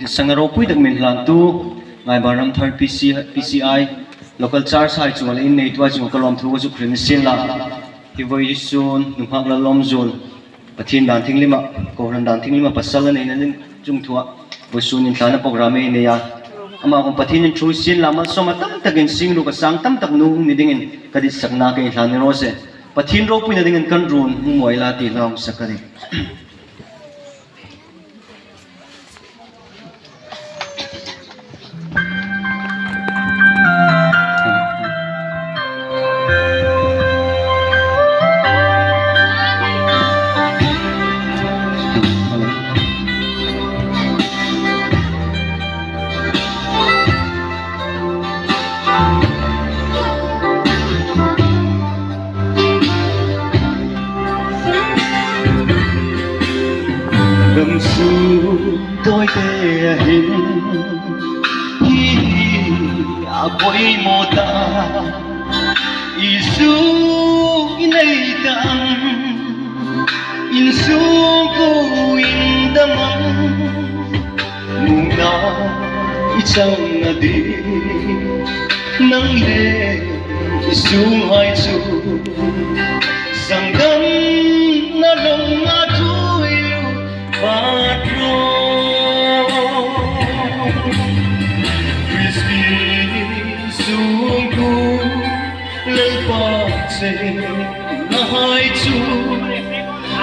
sangaro pui dak min hlan tu ngai baram thar PCI local church hai chu in nei tu chu kalom thu chu khrin sin la hi voi sun nu hak Lallawmzuol pathin dan thing lima ko ran dan thing lima pasal nei nan chung thua voi sun in thana program e ne ya ama ko pathin in thu sin la mal so ma tam takin sing lu ka sang tam tak nu ni dingin kadi sakna ke thlan ni ro se pathin ro pui na dingin kan run mu mawila ti lam sakari tôi kể hình hi bội mô ta isu inay tam insu ko indamang muna isang nadi nang le isu ay su sanggam na long na tuyo patro na hai chu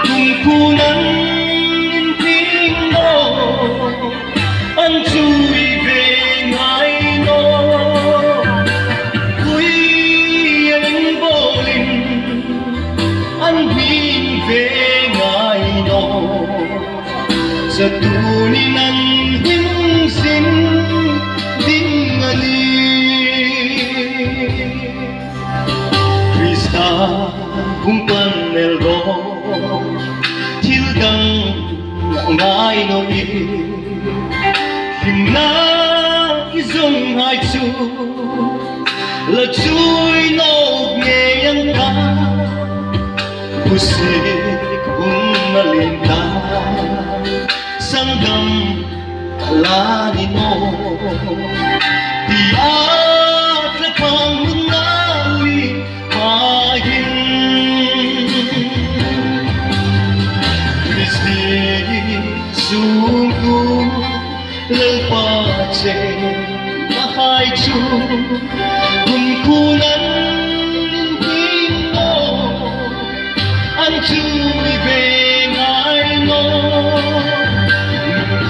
cùng kunan tin no an chui về ngai no quý anh vô linh an hin về ngai no sa tu ni nan him sin ding ali kumpan elgo tilgang ngai no i himna izong hai chu la chui no nge yang ka usik malinta sanggam kalani no tiat lekang mengawi mahin sungku lepace mahai chu kumkulan himo an chui về ngai no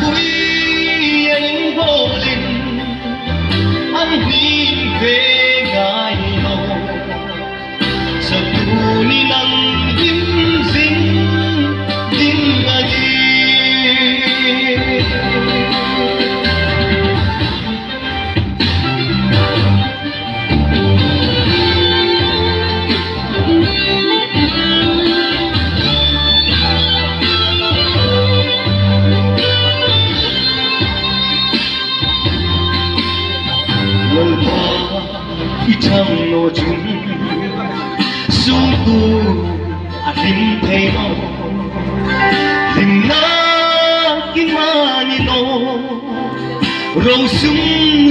kui anh vô linh an hin về ngai no sa tu ni nang him sing ding ali itang no chung sungku alim thei no lim na kin mani no ro sum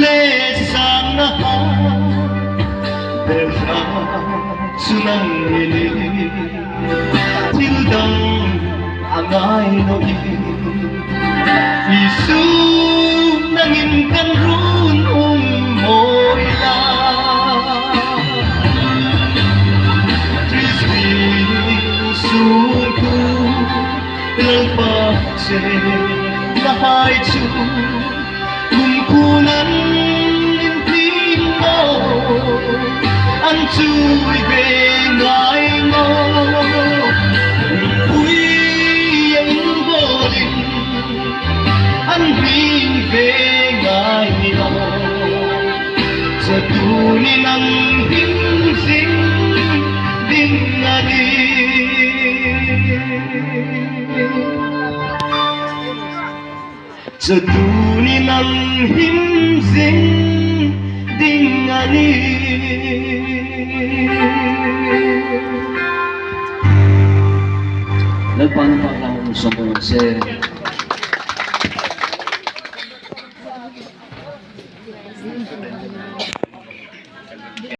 le sang na ha bel ha sunang ni til dang angai no isu nangin kan run mawila sungku lepace na hai chu kumkulan tin mo an chui về ngai no ui anh vô linh an hin về ngai no sa tu ni nang him sing ding ali sa tu ni nang him sing ding ali nagpano pa lang sa mga